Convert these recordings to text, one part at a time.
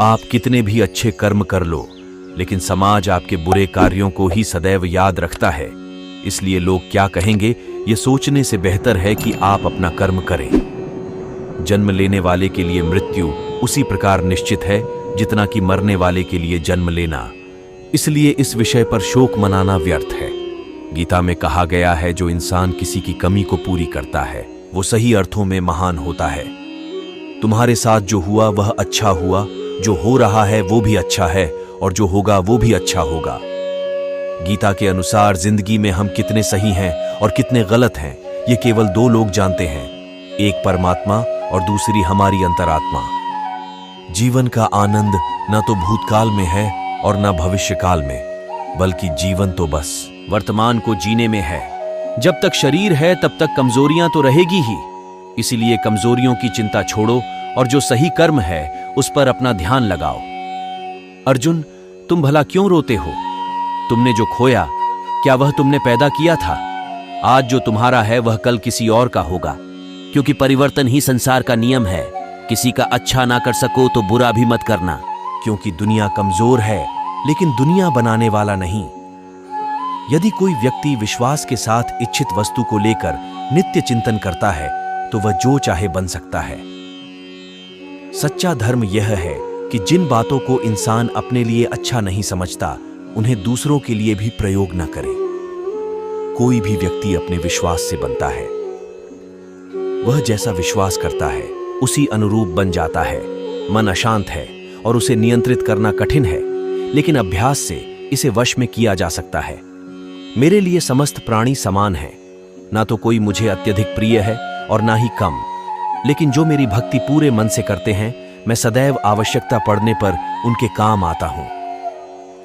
आप कितने भी अच्छे कर्म कर लो, लेकिन समाज आपके बुरे कार्यों को ही सदैव याद रखता है। इसलिए लोग क्या कहेंगे, ये सोचने से बेहतर है कि आप अपना कर्म करें। जन्म लेने वाले के लिए मृत्यु उसी प्रकार निश्चित है जितना कि मरने वाले के लिए जन्म लेना। इसलिए इस विषय पर शोक मनाना व्यर्थ है। गीता में कहा गया है, जो इंसान किसी की कमी को पूरी करता है वो सही अर्थों में महान होता है। तुम्हारे साथ जो हुआ वह अच्छा हुआ, जो हो रहा है वो भी अच्छा है, और जो होगा वो भी अच्छा होगा। गीता के अनुसार जिंदगी में हम कितने सही हैं और कितने गलत हैं, ये केवल दो लोग जानते हैं, एक परमात्मा और दूसरी हमारी अंतरात्मा। जीवन का आनंद न तो भूतकाल में है और न भविष्यकाल में, बल्कि जीवन तो बस वर्तमान को जीने में है। जब तक शरीर है तब तक कमजोरियां तो रहेगी ही, इसीलिए कमजोरियों की चिंता छोड़ो और जो सही कर्म है उस पर अपना ध्यान लगाओ। अर्जुन, तुम भला क्यों रोते हो? तुमने जो खोया, क्या वह तुमने पैदा किया था? आज जो तुम्हारा है वह कल किसी और का होगा, क्योंकि परिवर्तन ही संसार का नियम है। किसी का अच्छा ना कर सको तो बुरा भी मत करना, क्योंकि दुनिया कमजोर है लेकिन दुनिया बनाने वाला नहीं। यदि कोई व्यक्ति विश्वास के साथ इच्छित वस्तु को लेकर नित्य चिंतन करता है तो वह जो चाहे बन सकता है। सच्चा धर्म यह है कि जिन बातों को इंसान अपने लिए अच्छा नहीं समझता उन्हें दूसरों के लिए भी प्रयोग न करे। कोई भी व्यक्ति अपने विश्वास से बनता है। वह जैसा विश्वास करता है उसी अनुरूप बन जाता है। मन अशांत है और उसे नियंत्रित करना कठिन है, लेकिन अभ्यास से इसे वश में किया जा सकता है। मेरे लिए समस्त प्राणी समान हैं, ना तो कोई मुझे अत्यधिक प्रिय है और ना ही कम, लेकिन जो मेरी भक्ति पूरे मन से करते हैं मैं सदैव आवश्यकता पड़ने पर उनके काम आता हूं।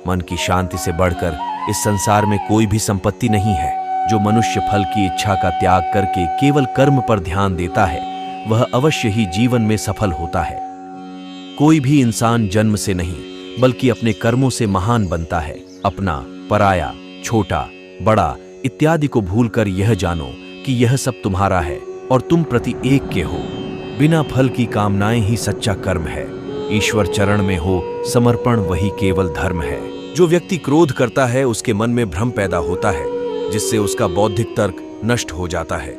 मन की शांति से बढ़कर इस संसार में कोई भी संपत्ति नहीं है। जो मनुष्य फल की इच्छा का त्याग करके केवल कर्म पर ध्यान देता है वह अवश्य ही जीवन में सफल होता है। कोई भी इंसान जन्म से नहीं बल्कि अपने कर्मों से महान बनता है। अपना, पराया, छोटा, बड़ा इत्यादि को भूलकर यह जानो कि यह सब तुम्हारा है और तुम प्रति एक के हो। बिना फल की कामनाएं ही सच्चा कर्म है। ईश्वर चरण में हो समर्पण वही केवल धर्म है। जो व्यक्ति क्रोध करता है उसके मन में भ्रम पैदा होता है, जिससे उसका बौद्धिक तर्क नष्ट हो जाता है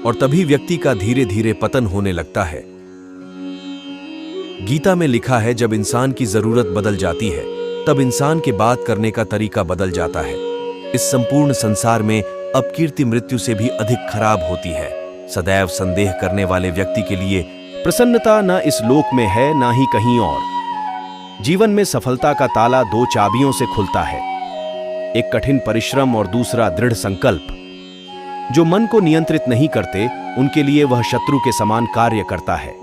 और तभी व्यक्ति का धीरे धीरे पतन होने लगता है। गीता में लिखा है, जब इंसान की जरूरत बदल जाती है तब इंसान के बात करने का तरीका बदल जाता है। इस संपूर्ण संसार में अपकीर्ति मृत्यु से भी अधिक खराब होती है। सदैव संदेह करने वाले व्यक्ति के लिए प्रसन्नता न इस लोक में है ना ही कहीं और। जीवन में सफलता का ताला दो चाबियों से खुलता है, एक कठिन परिश्रम और दूसरा दृढ़ संकल्प। जो मन को नियंत्रित नहीं करते उनके लिए वह शत्रु के समान कार्य करता है।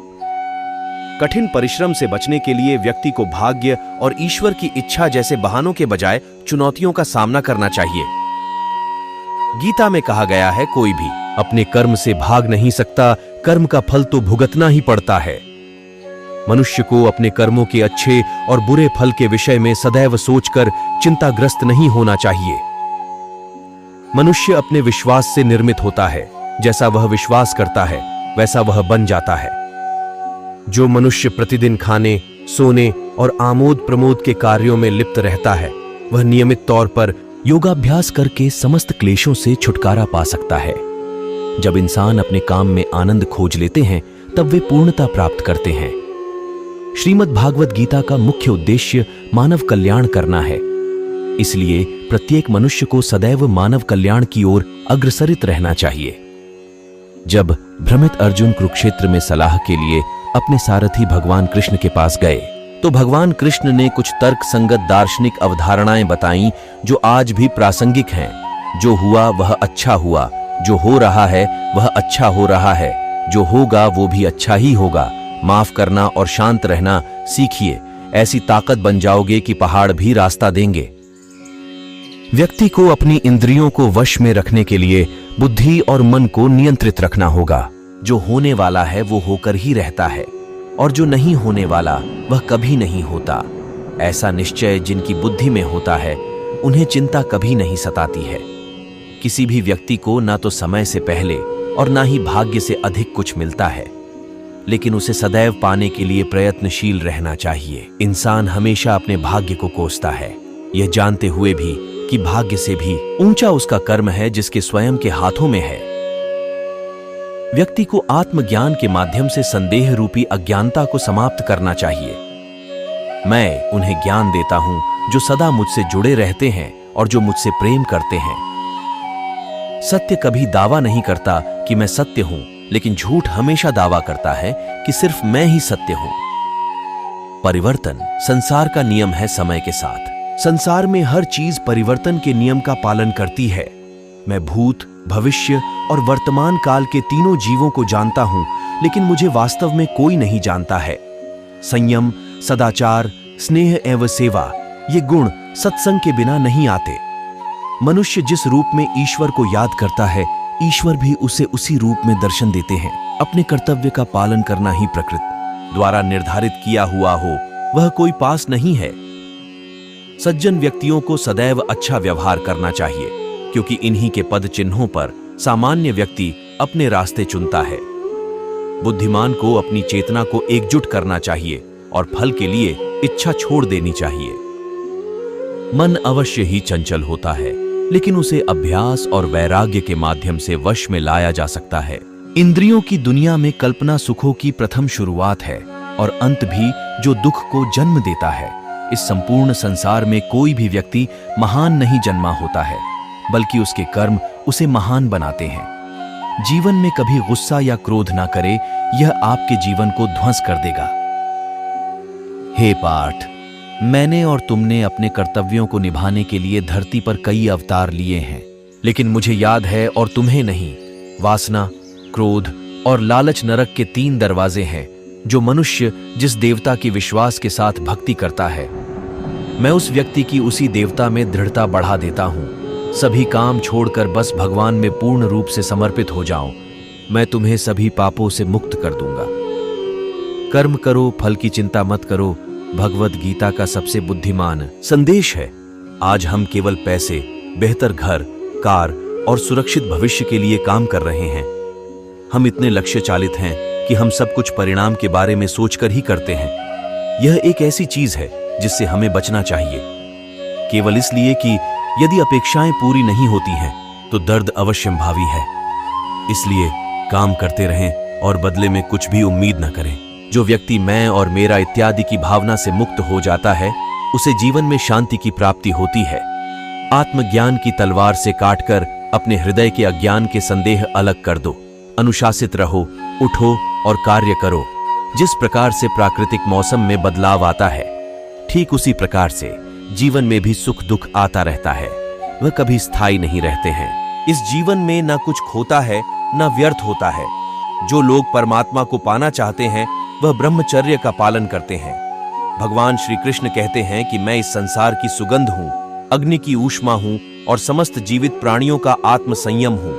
कठिन परिश्रम से बचने के लिए व्यक्ति को भाग्य और ईश्वर की इच्छा जैसे बहानों के बजाय चुनौतियों का सामना करना चाहिए। गीता में कहा गया है, कोई भी अपने कर्म से भाग नहीं सकता, कर्म का फल तो भुगतना ही पड़ता है। मनुष्य को अपने कर्मों के अच्छे और बुरे फल के विषय में सदैव सोचकर चिंताग्रस्त नहीं होना चाहिए। मनुष्य अपने विश्वास से निर्मित होता है। जैसा वह विश्वास करता है वैसा वह बन जाता है। जो मनुष्य प्रतिदिन खाने, सोने और आमोद प्रमोद के कार्यों में लिप्त रहता है वह नियमित तौर पर योगाभ्यास करके समस्त क्लेशों से छुटकारा पा सकता है। जब इंसान अपने काम में आनंद खोज लेते हैं तब वे पूर्णता प्राप्त करते हैं। श्रीमद् भागवत गीता का मुख्य उद्देश्य मानव कल्याण करना है। इसलिए प्रत्येक मनुष्य को सदैव मानव कल्याण की ओर अग्रसरित रहना चाहिए। जब भ्रमित अर्जुन कुरुक्षेत्र में सलाह के लिए अपने सारथी भगवान कृष्ण के पास गए तो भगवान कृष्ण ने कुछ तर्क संगत दार्शनिक अवधारणाएं बताईं जो आज भी प्रासंगिक हैं। जो हुआ वह अच्छा हुआ, जो हो रहा है वह अच्छा हो रहा है, जो होगा वो भी अच्छा ही होगा। माफ करना और शांत रहना सीखिए, ऐसी ताकत बन जाओगे कि पहाड़ भी रास्ता देंगे। व्यक्ति को अपनी इंद्रियों को वश में रखने के लिए बुद्धि और मन को नियंत्रित रखना होगा। जो होने वाला है वो होकर ही रहता है और जो नहीं होने वाला वह कभी नहीं होता। ऐसा निश्चय जिनकी बुद्धि में होता है उन्हें चिंता कभी नहीं सताती है। किसी भी व्यक्ति को ना तो समय से पहले और ना ही भाग्य से अधिक कुछ मिलता है। लेकिन उसे सदैव पाने के लिए प्रयत्नशील रहना चाहिए। इंसान हमेशा अपने भाग्य को कोसता है, यह जानते हुए भी कि भाग्य से भी ऊंचा उसका कर्म है जिसके स्वयं के हाथों में है। व्यक्ति को आत्मज्ञान के माध्यम से संदेह रूपी अज्ञानता को समाप्त करना चाहिए। मैं उन्हें ज्ञान देता हूं जो सदा मुझसे जुड़े रहते हैं और जो मुझसे प्रेम करते हैं। सत्य कभी दावा नहीं करता कि मैं सत्य हूं, लेकिन झूठ हमेशा दावा करता है कि सिर्फ मैं ही सत्य हूं। परिवर्तन संसार का नियम है। समय के साथ संसार में हर चीज परिवर्तन के नियम का पालन करती है। मैं भूत, भविष्य और वर्तमान काल के तीनों जीवों को जानता हूं, लेकिन मुझे वास्तव में कोई नहीं जानता है। संयम, सदाचार, स्नेह एवं सेवा, ये गुण सत्संग के बिना नहीं आते। मनुष्य जिस रूप में ईश्वर को याद करता है, ईश्वर भी उसे उसी रूप में दर्शन देते हैं। अपने कर्तव्य का पालन करना ही प्रकृति द्वारा निर्धारित किया हुआ हो, वह कोई पास नहीं है। सज्जन व्यक्तियों को सदैव अच्छा व्यवहार करना चाहिए, क्योंकि इन्हीं के पद चिन्हों पर सामान्य व्यक्ति अपने रास्ते चुनता है। बुद्धिमान को अपनी चेतना को एकजुट करना चाहिए और फल के लिए इच्छा छोड़ देनी चाहिए। मन अवश्य ही चंचल होता है, लेकिन उसे अभ्यास और वैराग्य के माध्यम से वश में लाया जा सकता है। इंद्रियों की दुनिया में कल्पना सुखों की प्रथम शुरुआत है और अंत भी जो दुख को जन्म देता है। इस संपूर्ण संसार में कोई भी व्यक्ति महान नहीं जन्मा होता है, बल्कि उसके कर्म उसे महान बनाते हैं। जीवन में कभी गुस्सा या क्रोध ना करे, यह आपके जीवन को ध्वंस कर देगा। हे पार्थ, मैंने और तुमने अपने कर्तव्यों को निभाने के लिए धरती पर कई अवतार लिए हैं, लेकिन मुझे याद है और तुम्हें नहीं। वासना, क्रोध और लालच नरक के 3 दरवाजे हैं जो मनुष्य जिस देवता की विश्वास के साथ भक्ति करता है, मैं उस व्यक्ति की उसी देवता में दृढ़ता बढ़ा देता हूं। सभी काम छोड़कर बस भगवान में पूर्ण रूप से समर्पित हो जाओ। मैं तुम्हें सभी पापों से मुक्त कर दूंगा। कर्म करो, फल की चिंता मत करो, भगवद गीता का सबसे बुद्धिमान संदेश है। आज हम केवल पैसे, बेहतर घर, कार और सुरक्षित भविष्य के लिए काम कर रहे हैं। हम इतने लक्ष्य चालित हैं कि हम सब कुछ परिणाम के बारे में सोचकर ही करते हैं। यह एक ऐसी चीज है जिससे हमें बचना चाहिए, केवल इसलिए कि यदि अपेक्षाएं पूरी नहीं होती हैं तो दर्द अवश्यंभावी है। इसलिए काम करते रहें और बदले में कुछ भी उम्मीद न करें। जो व्यक्ति मैं और मेरा इत्यादि की भावना से मुक्त हो जाता है, उसे जीवन में शांति की प्राप्ति होती है। आत्मज्ञान की तलवार से काटकर अपने हृदय के अज्ञान के संदेह अलग कर दो। अनुशासित रहो, उठो और कार्य करो। जिस प्रकार से प्राकृतिक मौसम में बदलाव आता है, ठीक उसी प्रकार से जीवन में भी सुख दुख आता रहता है। वह कभी स्थायी नहीं रहते हैं। इस जीवन में न कुछ खोता है न व्यर्थ होता है। जो लोग परमात्मा को पाना चाहते हैं, वह ब्रह्मचर्य का पालन करते हैं। भगवान श्री कृष्ण कहते हैं कि मैं इस संसार की सुगंध हूं, अग्नि की ऊष्मा हूं और समस्त जीवित प्राणियों का आत्म संयम हूं।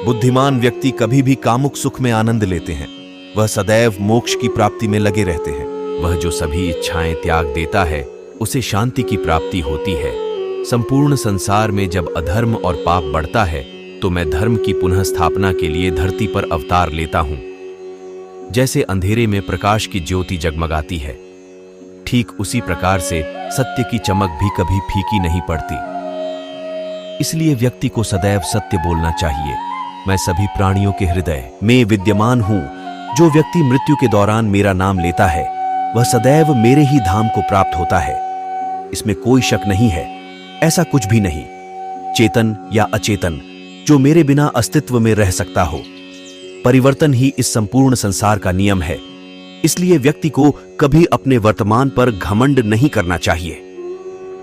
बुद्धिमान व्यक्ति कभी भी कामुक सुख में आनंद लेते हैं। वह सदैव मोक्ष की प्राप्ति में लगे रहते हैं। वह जो सभी इच्छाएं त्याग देता है, उसे शांति की प्राप्ति होती है। संपूर्ण संसार में जब अधर्म और पाप बढ़ता है, तो मैं धर्म की पुनः स्थापना के लिए धरती पर अवतार लेता हूं। जैसे अंधेरे में प्रकाश की ज्योति जगमगाती है, ठीक उसी प्रकार से सत्य की चमक भी कभी फीकी नहीं पड़ती। इसलिए व्यक्ति को सदैव सत्य बोलना चाहिए। मैं सभी प्राणियों के हृदय में विद्यमान हूं। जो व्यक्ति मृत्यु के दौरान मेरा नाम लेता है, वह सदैव मेरे ही धाम को प्राप्त होता है। इसमें कोई शक नहीं है। ऐसा कुछ भी नहीं, चेतन या अचेतन, जो मेरे बिना अस्तित्व में रह सकता हो। परिवर्तन ही इस संपूर्ण संसार का नियम है। इसलिए व्यक्ति को कभी अपने वर्तमान पर घमंड नहीं करना चाहिए।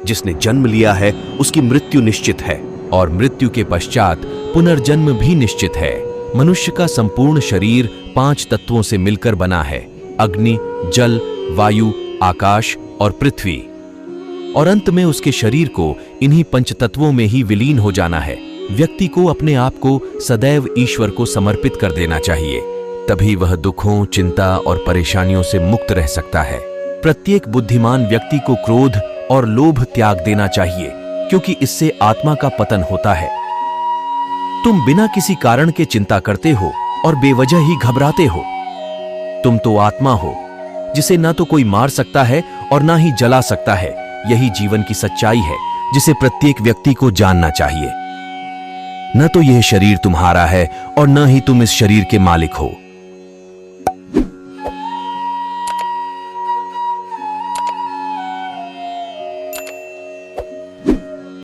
जिसने जन्म लिया है, उसकी मृत्यु निश्चित है और मृत्यु के पश्चात पुनर्जन्म भी निश्चित है। मनुष्य का संपूर्ण शरीर 5 तत्वों से मिलकर बना है: अग्नि, जल, वायु, आकाश और पृथ्वी। और अंत में उसके शरीर को इन्हीं 5 तत्वों में ही विलीन हो जाना है। व्यक्ति को अपने आप को सदैव ईश्वर को समर्पित कर देना चाहिए, तभी वह दुखों, चिंता और परेशानियों से मुक्त रह सकता है। प्रत्येक बुद्धिमान व्यक्ति को क्रोध और लोभ त्याग देना चाहिए, क्योंकि इससे आत्मा का पतन होता है। तुम बिना किसी कारण के चिंता करते हो और बेवजह ही घबराते हो। तुम तो आत्मा हो, जिसे ना तो कोई मार सकता है और ना ही जला सकता है। यही जीवन की सच्चाई है जिसे प्रत्येक व्यक्ति को जानना चाहिए। न तो यह शरीर तुम्हारा है और न ही तुम इस शरीर के मालिक हो।